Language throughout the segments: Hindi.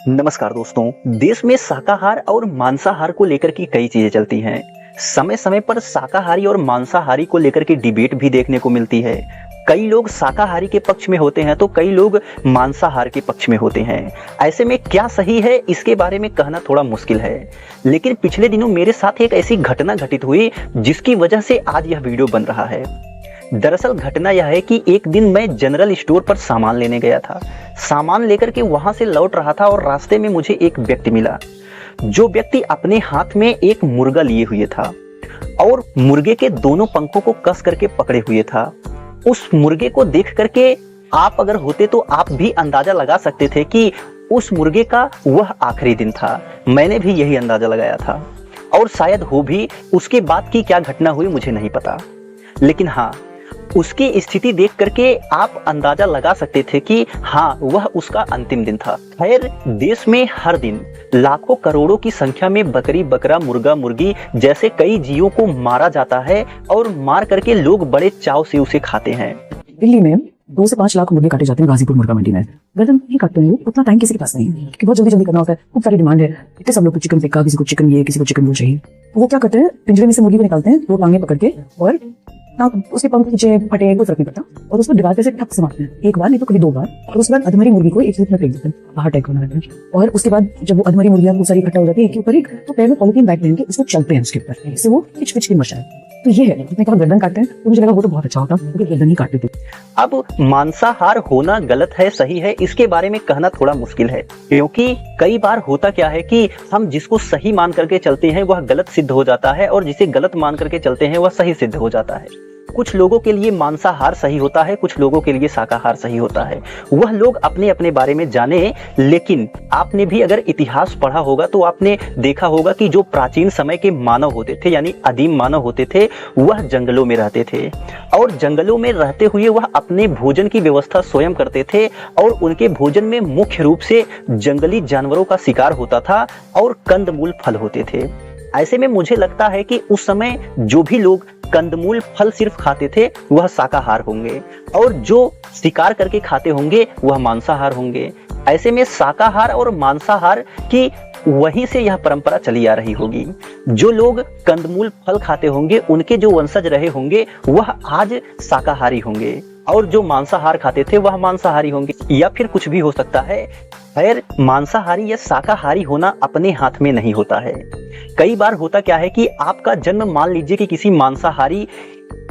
नमस्कार दोस्तों। देश में शाकाहार और मांसाहार को लेकर की कई चीजें चलती हैं। समय समय पर शाकाहारी और मांसाहारी को लेकर की डिबेट भी देखने को मिलती है। कई लोग शाकाहारी के पक्ष में होते हैं तो कई लोग मांसाहार के पक्ष में होते हैं। ऐसे में क्या सही है इसके बारे में कहना थोड़ा मुश्किल है, लेकिन पिछले दिनों मेरे साथ एक ऐसी घटना घटित हुई जिसकी वजह से आज यह वीडियो बन रहा है। दरअसल घटना यह है कि एक दिन मैं जनरल स्टोर पर सामान लेने गया था। सामान लेकर के वहां से लौट रहा था और रास्ते में मुझे एक व्यक्ति मिला। जो व्यक्ति अपने हाथ में एक मुर्गा लिए हुए था और मुर्गे के दोनों पंखों को कस करके पकड़े हुए था। उस मुर्गे को देख करके आप अगर होते तो आप भी अंदाजा लगा सकते थे कि उस मुर्गे का वह आखिरी दिन था। मैंने भी यही अंदाजा लगाया था और शायद हो भी। उसके बाद की क्या घटना हुई मुझे नहीं पता, लेकिन हाँ, उसकी स्थिति देख करके आप अंदाजा लगा सकते थे कि हाँ, वह उसका अंतिम दिन था। खैर, देश में हर दिन लाखों करोड़ों की संख्या में बकरी, बकरा, मुर्गा, मुर्गी जैसे कई जीवों को मारा जाता है और मार करके लोग बड़े चाव से उसे खाते हैं। दिल्ली में 2 से 5 लाख मुर्गे काटे जाते हैं गाजीपुर मुर्गा मंडी में। गर्दन नहीं काटते हैं, उतना टाइम किसी के पास नहीं है क्योंकि बहुत जल्दी जल्दी करना होता है। खूब सारी डिमांड है, इतने सब लोग को चिकन टिक्का, किसी को चिकन ये, किसी को चिकन वो चाहिए। वो क्या करते हैं, पिंजरे में से मुर्गी को निकालते हैं, 2 टांगे पकड़ के और उसके पंख पीछे फटे, कोई फर्क नहीं पड़ता, और उसको दीवार पे से ठप से मारते हैं। एक बार नहीं तो कभी 2 बार, और उसके बाद अधमरी मुर्गी को एक सूप में फेंक देते हैं, बाहर टाइप बना देते हैं। और उसके बाद जब वो अधमरी मुर्गियां बहुत सारी इकट्ठा हो जाती है एक के ऊपर एक, तो पैर में पॉलिथीन बैग पहन के उसको चलते हैं उसके ऊपर, इससे वो खिच खिच के मर जाए। तो ये है, उसने कहा गर्दन काटते हैं, तो मुझे लगा वो तो बहुत अच्छा होता क्योंकि गर्दन ही काटते थे। अब मांसाहार होना गलत है सही है इसके बारे में कहना थोड़ा मुश्किल है, क्योंकि कई बार होता क्या है कि हम जिसको सही मान करके चलते हैं वह गलत सिद्ध हो जाता है और जिसे गलत मान करके चलते हैं वह सही सिद्ध हो जाता है। कुछ लोगों के लिए मांसाहार सही होता है, कुछ लोगों के लिए शाकाहार सही होता है। वह लोग अपने अपने बारे में जाने, लेकिन आपने भी अगर इतिहास पढ़ा होगा तो आपने देखा होगा कि जो प्राचीन समय के मानव होते थे यानी आदिम मानव होते थे, वह जंगलों में रहते थे और जंगलों में रहते हुए वह अपने भोजन की व्यवस्था स्वयं करते थे और उनके भोजन में मुख्य रूप से जंगली जानवरों का शिकार होता था और कंदमूल फल होते थे। ऐसे में मुझे लगता है कि उस समय जो भी लोग कंदमूल फल सिर्फ खाते थे वह शाकाहार होंगे और जो शिकार करके खाते होंगे वह मांसाहार होंगे। ऐसे में शाकाहार और मांसाहार की वहीं से यह परंपरा चली आ रही होगी। जो लोग कंदमूल फल खाते होंगे उनके जो वंशज रहे होंगे वह आज शाकाहारी होंगे और जो मांसाहार खाते थे वह मांसाहारी होंगे, या फिर कुछ भी हो सकता है। खैर, मांसाहारी या शाकाहारी होना अपने हाथ में नहीं होता है। कई बार होता क्या है कि आपका जन्म मान लीजिए कि किसी मांसाहारी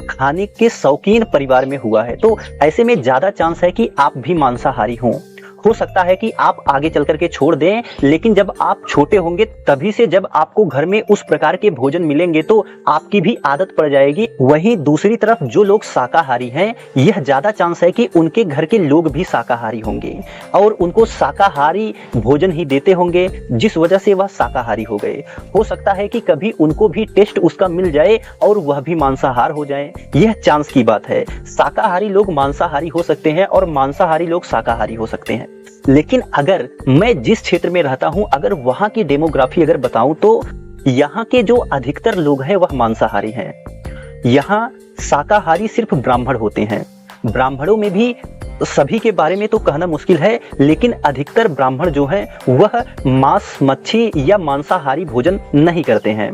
खाने के शौकीन परिवार में हुआ है, तो ऐसे में ज्यादा चांस है कि आप भी मांसाहारी हों। हो सकता है कि आप आगे चल करके छोड़ दें, लेकिन जब आप छोटे होंगे तभी से जब आपको घर में उस प्रकार के भोजन मिलेंगे तो आपकी भी आदत पड़ जाएगी। वहीं दूसरी तरफ जो लोग शाकाहारी हैं, यह ज्यादा चांस है कि उनके घर के लोग भी शाकाहारी होंगे और उनको शाकाहारी भोजन ही देते होंगे, जिस वजह से वह शाकाहारी हो गए। हो सकता है कि कभी उनको भी टेस्ट उसका मिल जाए और वह भी मांसाहार हो जाए। यह चांस की बात है। शाकाहारी लोग मांसाहारी हो सकते हैं और मांसाहारी लोग शाकाहारी हो सकते हैं। लेकिन अगर मैं जिस क्षेत्र में रहता हूं, अगर वहां की डेमोग्राफी अगर बताऊं तो यहाँ के जो अधिकतर लोग हैं वह मांसाहारी हैं। यहाँ शाकाहारी सिर्फ ब्राह्मण होते हैं। ब्राह्मणों में भी सभी के बारे में तो कहना मुश्किल है, लेकिन अधिकतर ब्राह्मण जो हैं वह मांस, मच्छी या मांसाहारी भोजन नहीं करते हैं।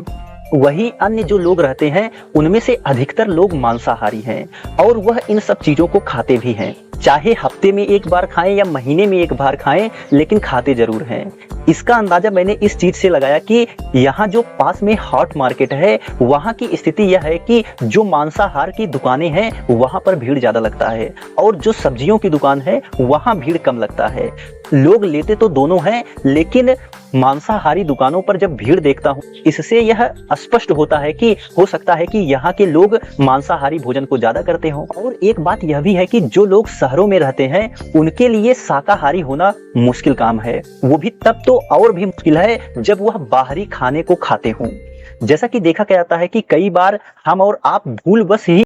वही अन्य जो लोग रहते हैं उनमें से अधिकतर लोग मांसाहारी हैं और वह इन सब चीजों को खाते भी हैं। चाहे हफ्ते में एक बार खाएं या महीने में एक बार खाएं, लेकिन खाते जरूर हैं। इसका अंदाजा मैंने इस चीज से लगाया कि यहाँ जो पास में हॉट मार्केट है वहाँ की स्थिति यह है कि जो मांसाहार की दुकानें हैं वहाँ पर भीड़ ज्यादा लगता है और जो सब्जियों की दुकान है वहाँ भीड़ कम लगता है। लोग लेते तो दोनों हैं, लेकिन मांसाहारी दुकानों पर जब भीड़ देखता हूँ इससे यह स्पष्ट होता है कि हो सकता है कि यहाँ के लोग मांसाहारी भोजन को ज्यादा करते हों। और एक बात यह भी है कि जो लोग शहरों में रहते हैं उनके लिए शाकाहारी होना मुश्किल काम है। वो भी तब तो और भी मुश्किल है जब वह बाहरी खाने को खाते हों। जैसा कि देखा जाता है कि कई बार हम और आप भूलवश ही